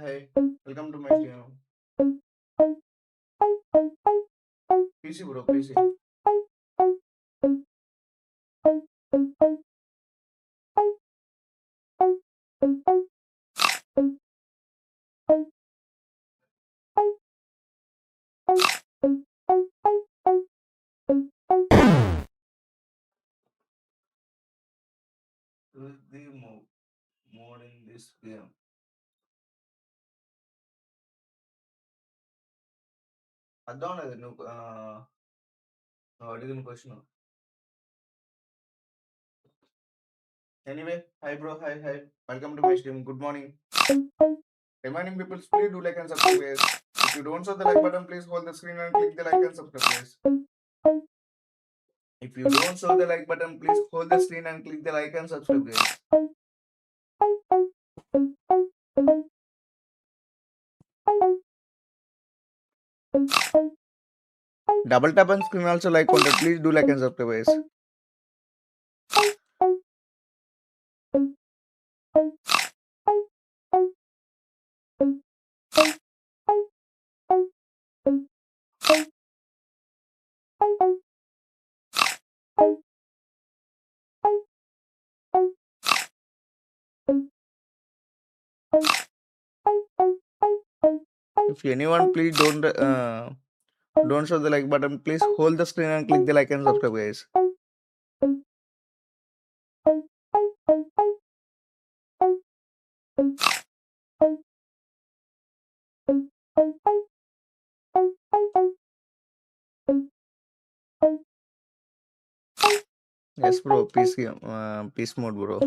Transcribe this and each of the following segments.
Hi, welcome to my channel. PC bro, PC. Who's the mode in this game? అర్థం లేదు నువ్వు నువ్వు అడిగిన question. Anyway, hi bro, hi. Welcome to my stream. Good morning. Reminding people, please do like and subscribe, guys. If you don't show the like button, please hold the screen and click the like and subscribe, guys. If you don't show the like button, please hold the screen and click the like and subscribe, guys. Double tap on screen also like content. Please do like and subscribe, guys. If anyone please don't show the like button, please hold the screen and click the like and subscribe, guys. Yes bro, peace mode bro.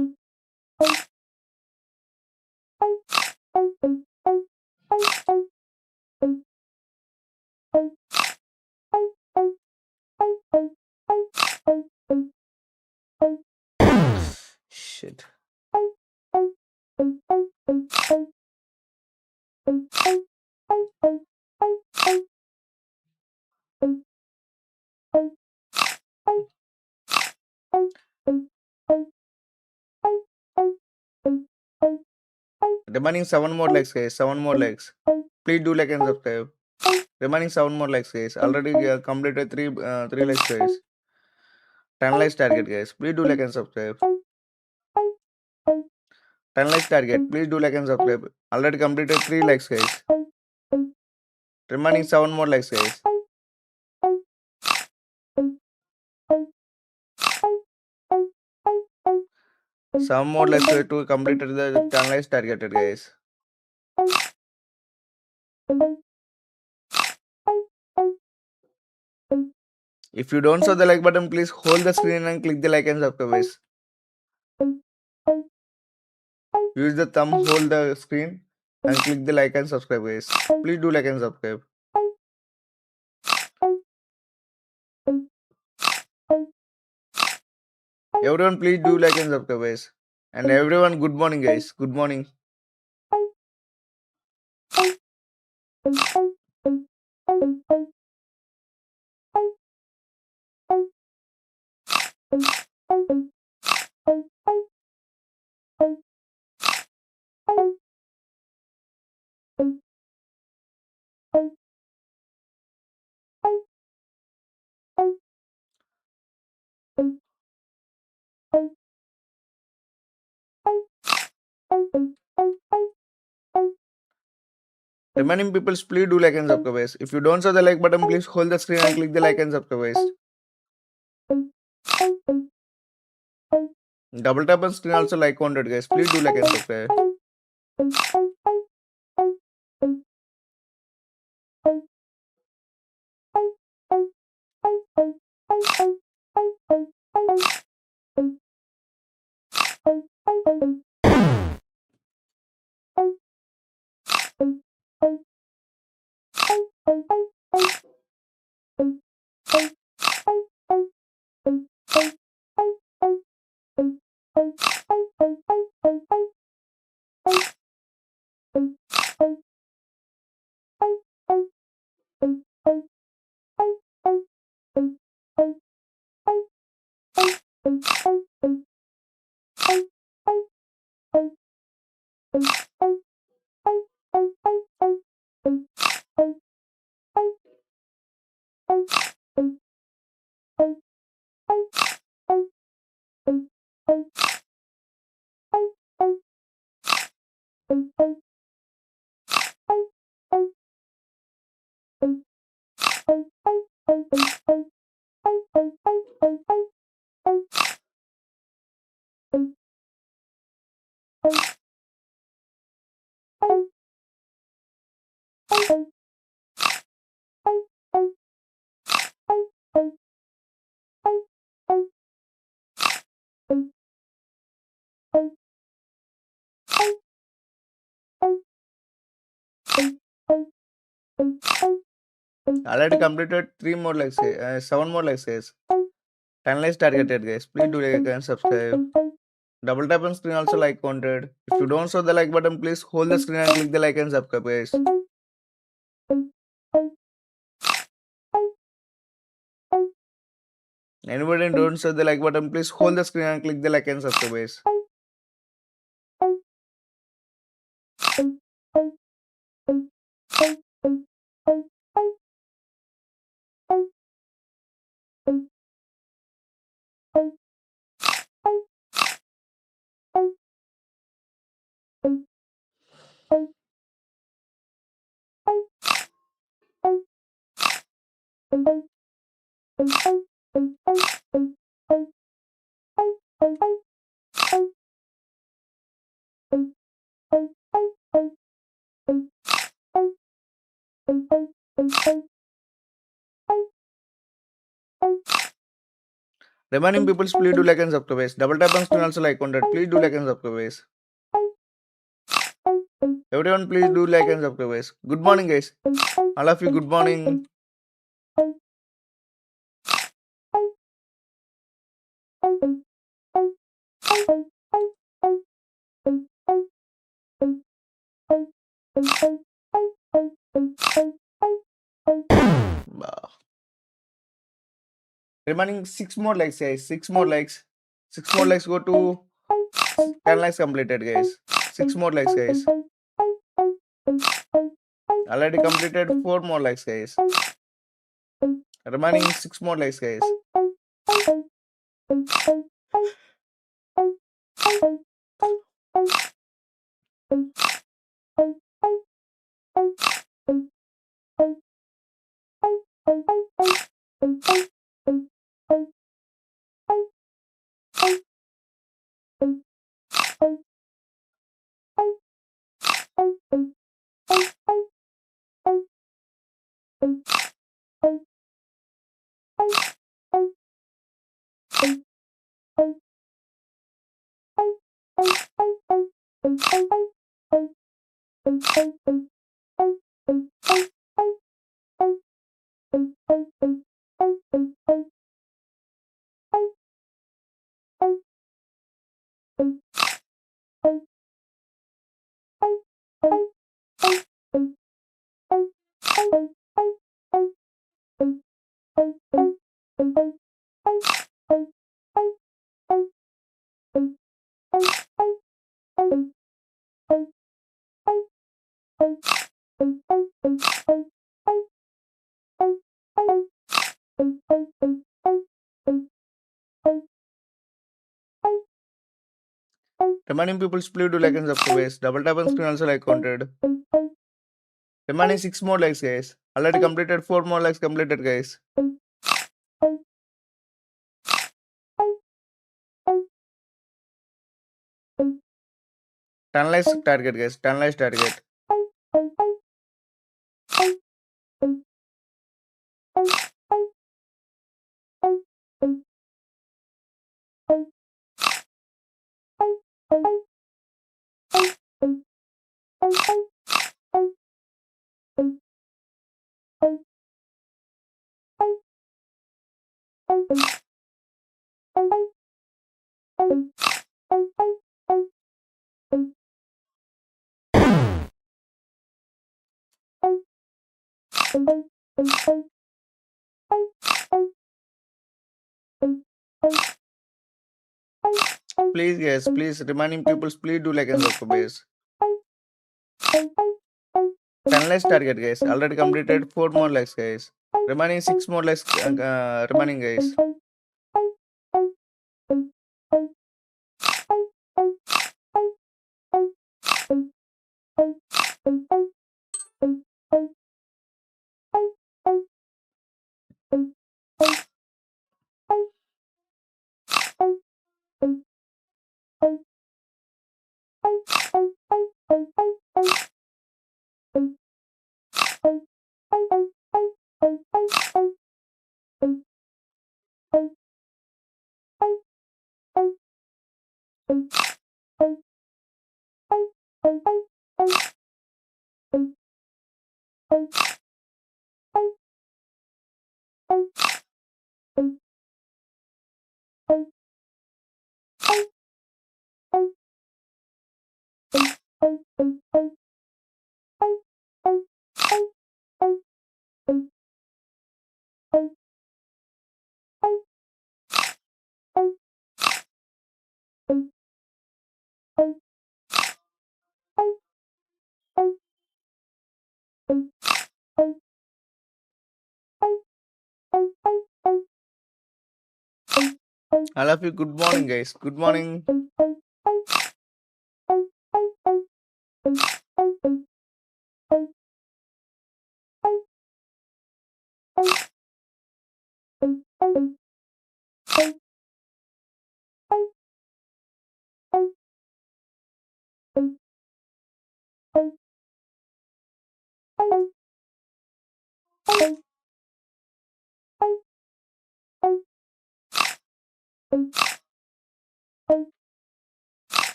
Shit. Remaining 7 more likes, guys. 7 more likes. Please do like and subscribe. Remaining 7 more likes, guys. Already completed 3 likes, guys. 10 likes target, guys. Please do like and subscribe. 10 likes target. Please do like and subscribe. Already completed 3 likes, guys. Remaining 7 more likes, guys. Some more likes to complete the 10 likes targeted, guys. If you don't show the like button, please hold the screen and click the like and subscribe, guys. Use the thumb, hold the screen and click the like and subscribe, guys. Please do like and subscribe. Everyone, please do like and subscribe, guys. And everyone, good morning, guys. Good morning. Remaining people, please do like and subscribe, guys. If you don't show the like button, please hold the screen and click the like and subscribe, guys. Double tap on screen also like counted, guys. Please do like and subscribe. Already completed 7 more legs, guys. 10 likes targeted, guys. Please do like and subscribe. Double tap on screen also like counted. If you don't show the like button, please hold the screen and click the like and subscribe, guys. Anybody don't show the like button, please hold the screen and click the like and subscribe, guys. Remaining people, please do like and subscribe, guys. Double tap on screen also like counted. Please do like and subscribe, guys. Everyone, please do like and subscribe, guys. Good morning, guys. All of you, good morning. Wow. Remaining 6 more likes, guys. 6 more likes. 6 more likes go to 10 likes completed, guys. 6 more likes, guys. Already completed 4 more likes, guys. Remaining 6 more likes, guys. Remaining people, please do like and subscribe, guys. Double tap on screen also like counted. Remaining 6 more likes, guys. Already completed 4 more likes completed, guys. Ten likes target, guys. 10 likes target. Please guys, please remaining people, please do like and subscribe guys. 10 likes target guys. Already completed 4 more likes guys. Remaining 6 more likes remaining guys. I love you. Good morning guys. Good morning.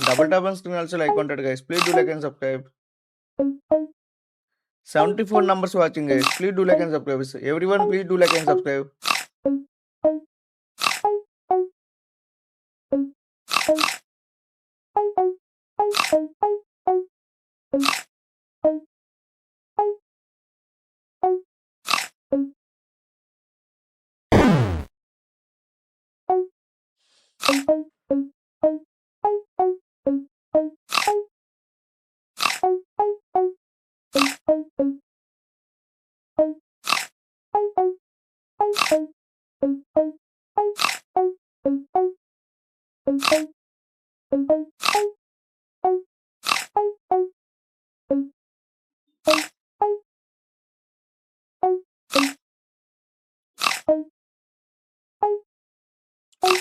Double tap on screen also like content guys. Please do like and subscribe. 74 numbers watching guys. Please do like and subscribe. Everyone please do like and subscribe.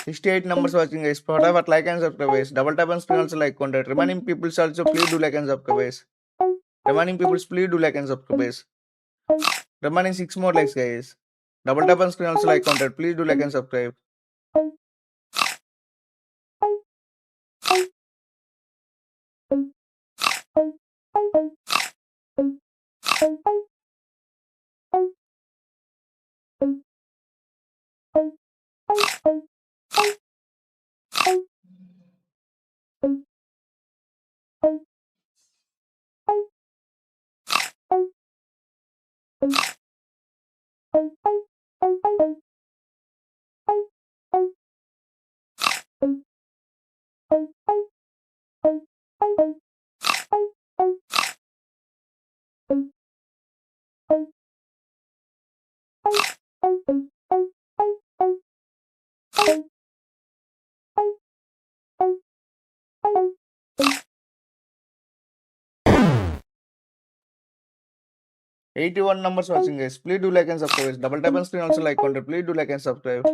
Sixty-eight numbers watching guys. Fatafat like and subscribe guys. Double tap on screen also like content. Remaining people also please do like and subscribe guys. Remaining people please do like and subscribe guys. Remaining 6 more likes guys. Double tap on screen also like content. Please do like and subscribe. 81 numbers watching guys. Please do like and subscribe guys. Double tap on screen also like content. Please do like and subscribe.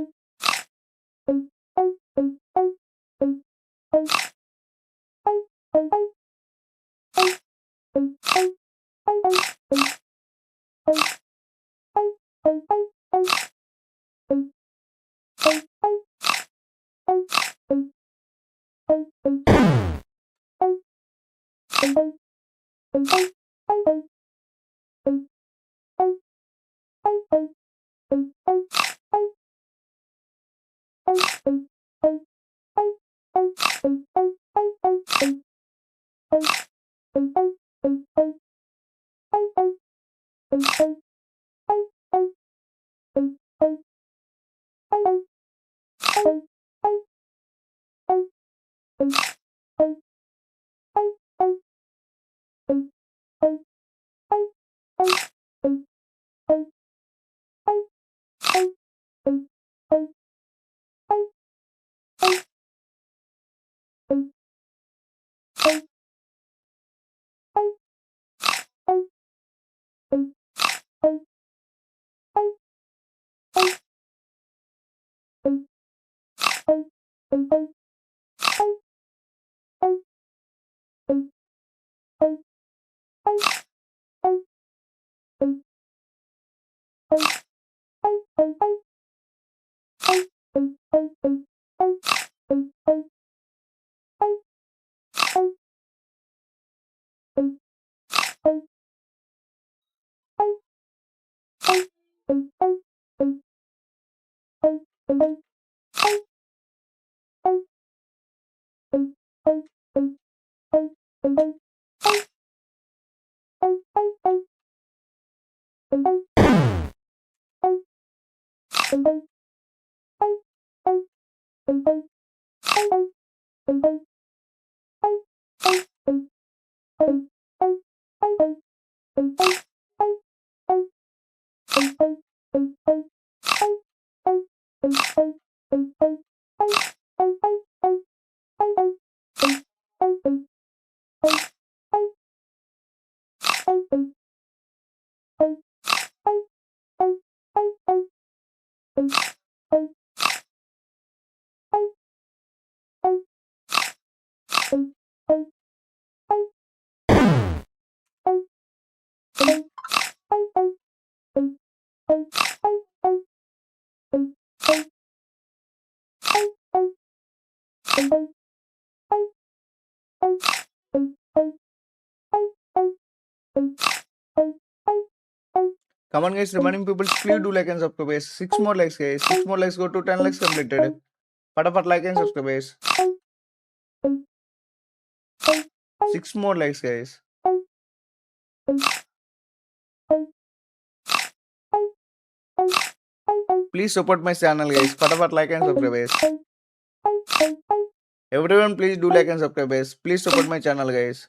Come on guys, remaining people, please do like and subscribe guys. 6 more likes guys. 6 more likes go to 10 likes completed. Fatapat like and subscribe guys. 6 more likes guys. Please support my channel guys. Fatapat like and subscribe guys. Everyone please do like and subscribe guys. Please support my channel guys.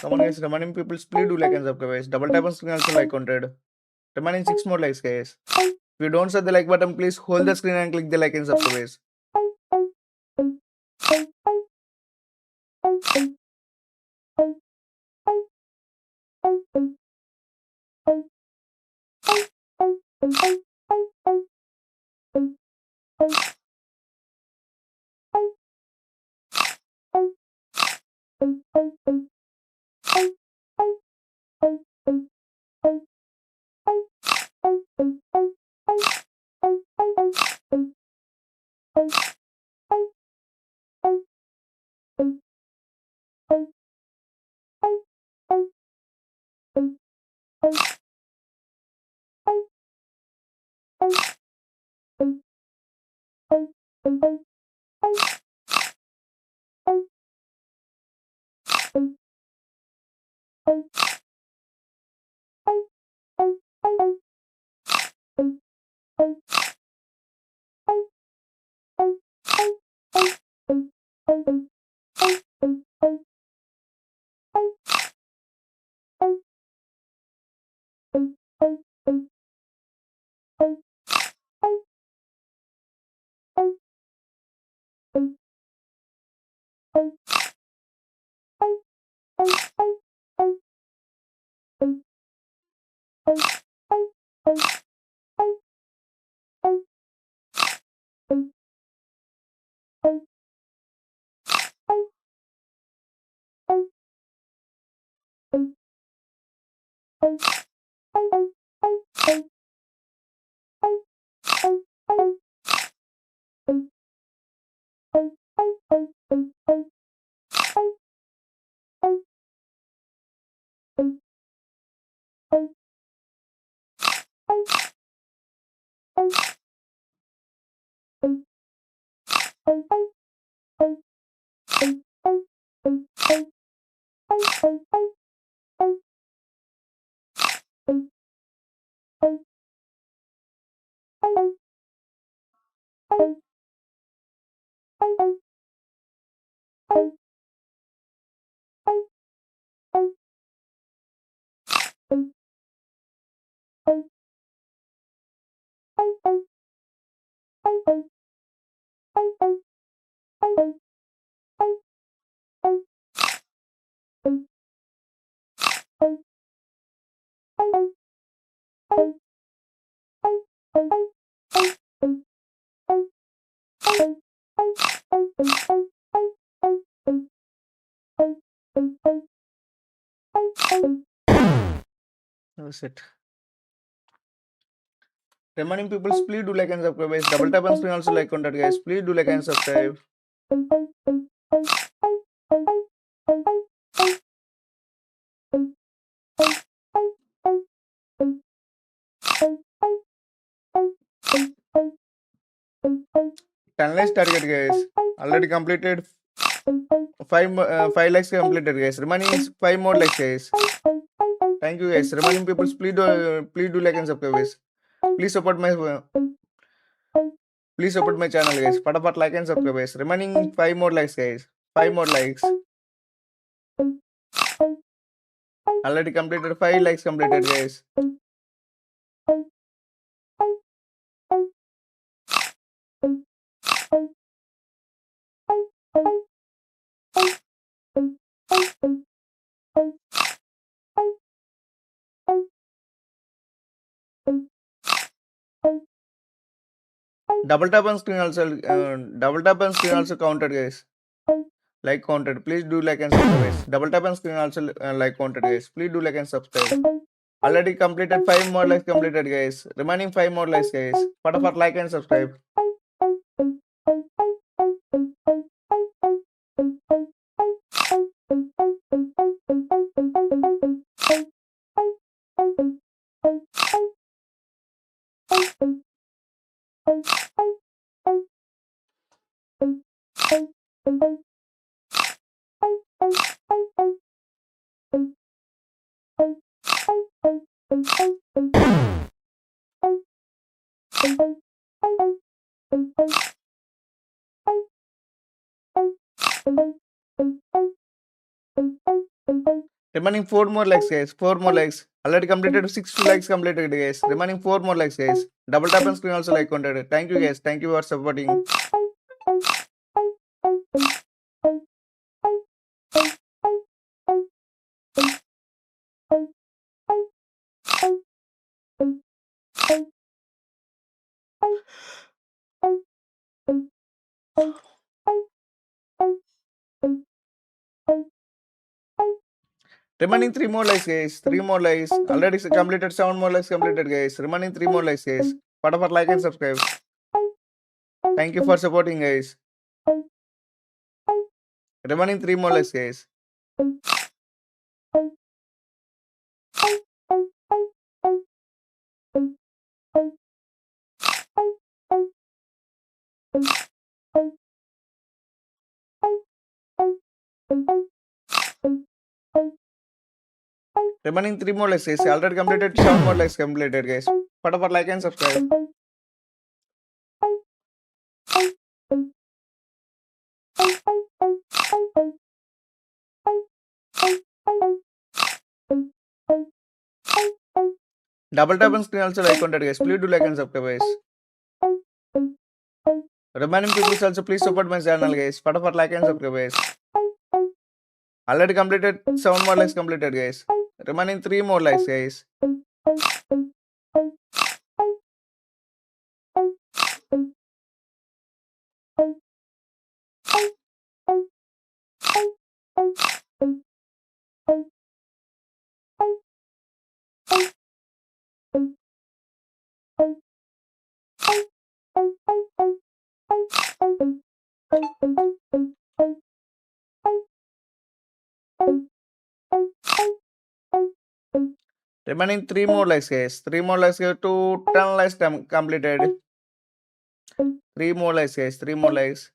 Come on, guys. Remaining people, please do like and subscribe, guys. Double tap on screen also like 100. Remaining 6 more likes, guys. If you don't set the like button, please hold the screen and click the like and subscribe, guys. That's it. Remaining people, please do like and subscribe, guys. Double tap on screen also like content, guys. Please do like and subscribe. Ten likes target, guys. Already completed. Five likes completed, guys. Remaining is 5 more likes, guys. Thank you, guys. Remaining people, please do like and subscribe, guys. Please support my channel, guys. Fatapat like and subscribe, guys. Remaining 5 more likes, guys. 5 more likes. Already completed. 5 likes completed, guys. Double tap on screen also counted, guys. Like counted. Please do like and subscribe, guys. Double tap on screen also like counted, guys. Please do like and subscribe. Already completed. 5 more likes completed, guys. Remaining 5 more likes, guys. Fatapat like and subscribe. Remaining 4 more likes, guys. 4 more likes. Already completed. 6 likes completed, guys. Remaining 4 more likes, guys. Double tap on screen also like counted. Thank you, guys. Thank you for supporting. Remaining 3 more likes, guys. 3 more likes. Already completed. 7 more likes completed, guys. Remaining 3 more likes, guys. Fatapat like and subscribe. Thank you for supporting, guys. Remaining 3 more likes, guys. Remaining 3 more likes, guys. Already completed. 7 more likes completed, guys. Fatapat like and subscribe. Double tap on screen also like counted, guys. Please do like and subscribe, guys. Remaining people also please support my channel, guys. Fatapat like and subscribe, guys. Already completed. 7 more likes completed, guys. Remaining 3 more likes, guys. Remaining 3 more likes, guys. 3 more likes to 10 likes completed. 3 more likes, guys. 3 more likes.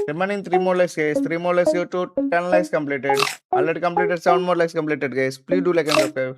Remaining 3 more legs, guys. 3 more legs go to 10 legs completed. Already completed 7 more legs completed, guys. Please do like and subscribe.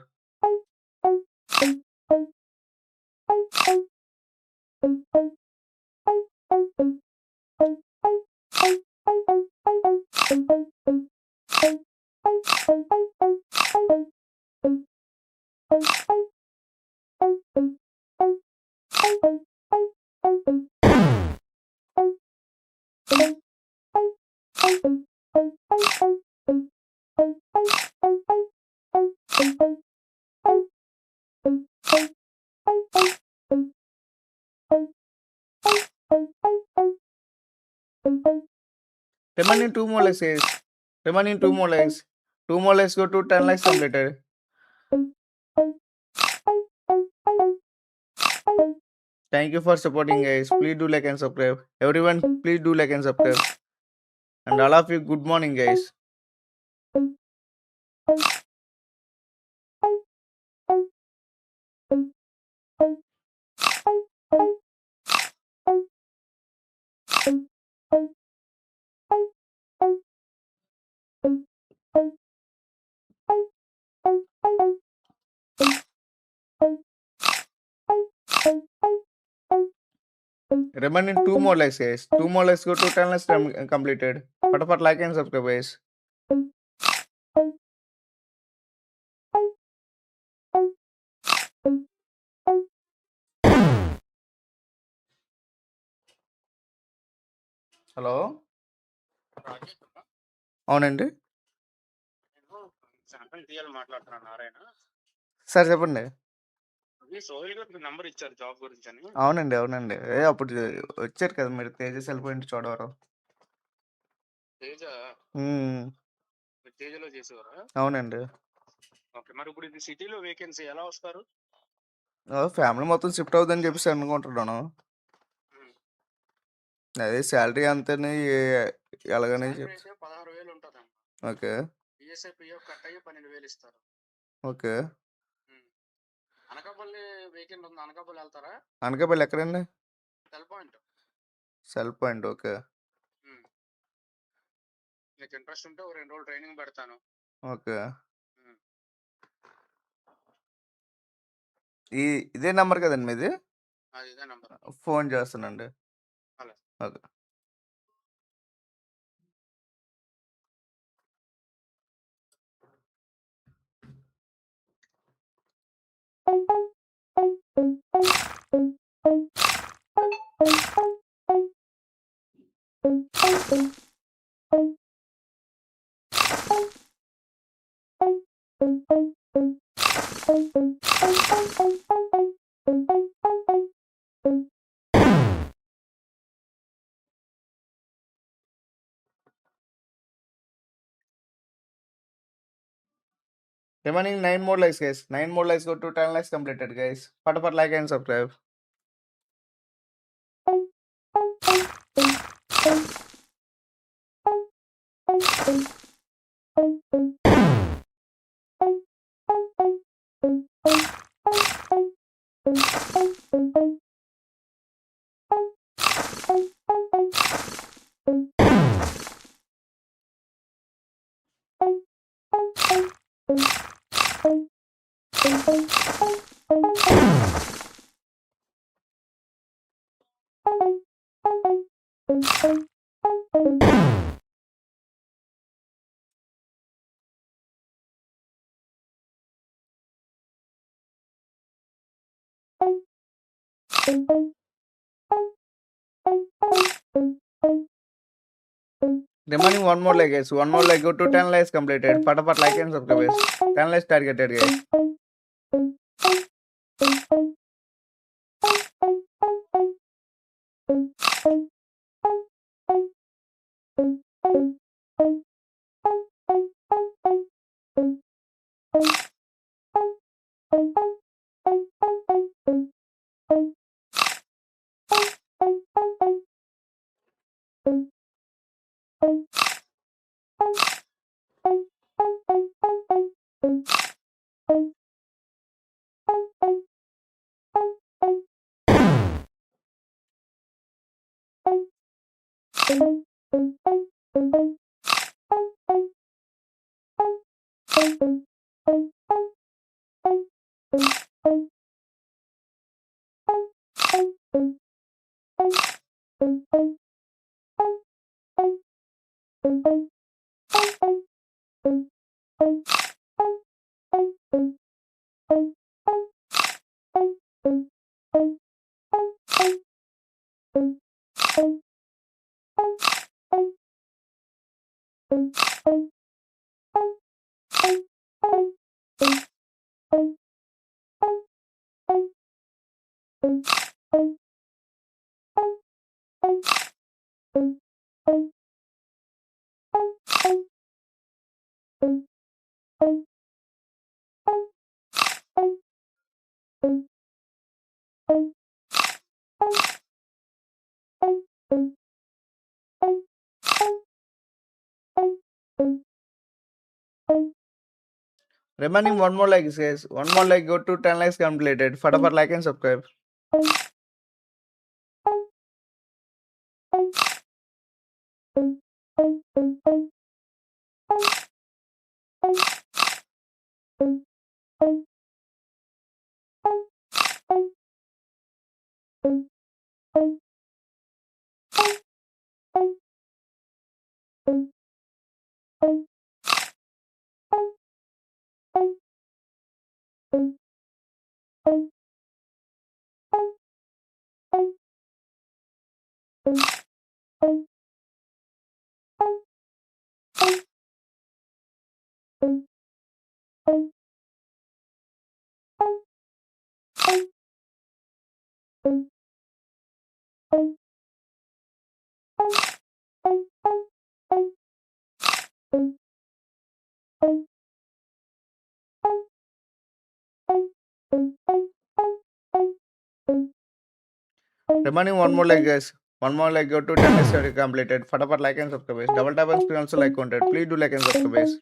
Remaining 2 more legs, guys. Remaining 2 more legs. 2 more legs go to 10 legs completed. Thank you for supporting, guys. Please do like and subscribe. Everyone, please do like and subscribe. And all of you, good morning, guys. Remaining 2 more legs, guys. 2 more legs go to 10 legs completed. Fatapat like and subscribe, guys. Hello అవునండి Samsung TL మాట్లాడుతున్నాను Narayana. Sir చెప్పండి అది సోహెల్ గారికి number ఇచ్చారు job గురించి అని. అవునండి అవునండి అప్పుడు వచ్చారు కదా మీరు తేజస్ వెళ్ళిపోయింది చూడవరం తేజ ఉమ్, మీరు తేజలో చేసేవారా? అవునండి ఓకే, మరి ఇప్పుడు ఇది సిటీలో వేకెన్సీ ఎలా వస్తారు? ఫ్యామిలీ మొత్తం షిఫ్ట్ అవుతుందని చెప్పేసి అనుకుంటున్నాను అదే శాలరీ అంతని ఎలాగని Salary అయితే 16,000 ఉంటుందమ్మా. ఓకే ఈఎస్ఐ పిఎఫ్ కట్ అయ్యి 12,000 ఇస్తారు. ఓకే అనకాపల్లి వేకెంట్ ఉంది, అనకాపల్లి వెళ్తారా? అనకాపల్లి ఎక్కడండి cell point. Cell point okay మీకు ఇంట్రెస్ట్ ఉంటే ఒక 2 రోజులు ట్రైనింగ్ పెడతాను. ఓకే ఉమ్. ఇదే నెంబర్ కదండి మీది అది ఇదే నంబర్. ఫోన్ చేస్తానండి అలా okay Remaining 9 more likes, guys. 9 more likes go to 10 likes completed, guys. Fatapat like and subscribe. Remaining one more leg, guys. One more leg. Go to 10 likes completed. Fatapat like and subscribe, guys. 10 likes targeted, guys. Remaining one more like, guys. One more like. Go to 10 likes completed. Fatapat like and subscribe. Remaining one more like, guys. One more like. Go to 10 likes already completed. Fatapat like and subscribe, guys. Double tap and screen also like content. Please do like and subscribe, guys.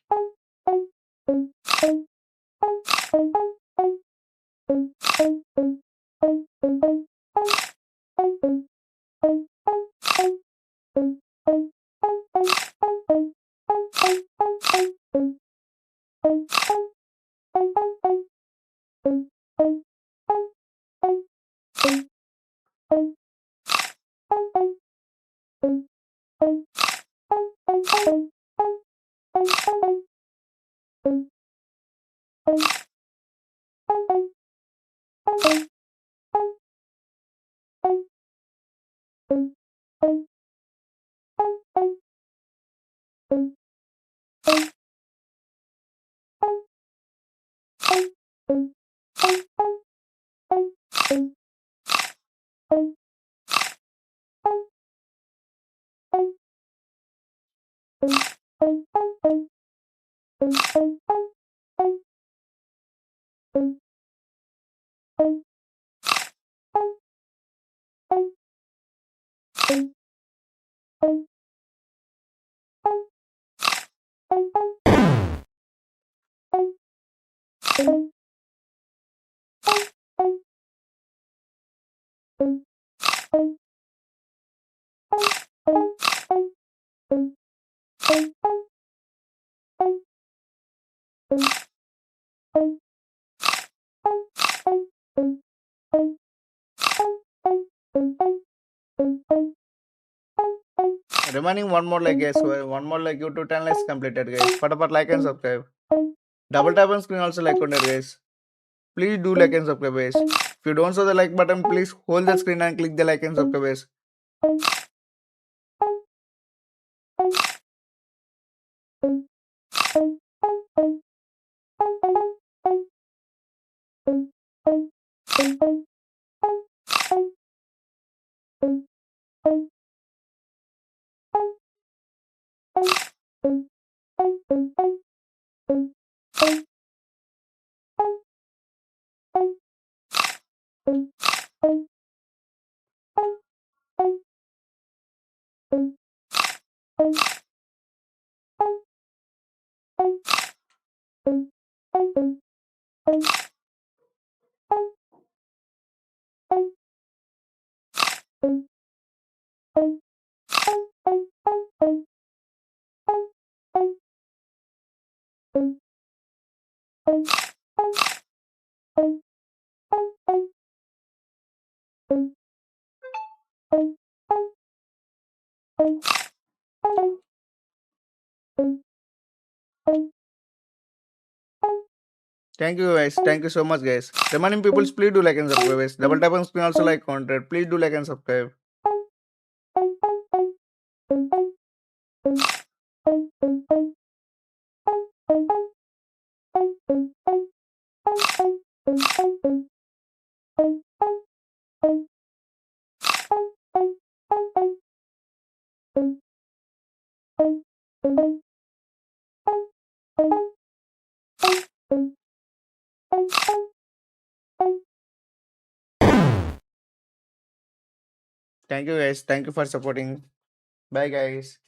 Remaining one more like, guys. One more like. Go to 10 likes completed, guys. Fatapat like and subscribe. Double tap on screen also like content, guys. Please do like and subscribe, guys. If you don't show the like button, please hold the screen and click the like and subscribe, guys. Thank you guys. Thank you so much guys. Remaining people, please do like and subscribe guys. Double tap on screen also like content. Please do like and subscribe. Thank you guys. Thank you for supporting. Bye guys.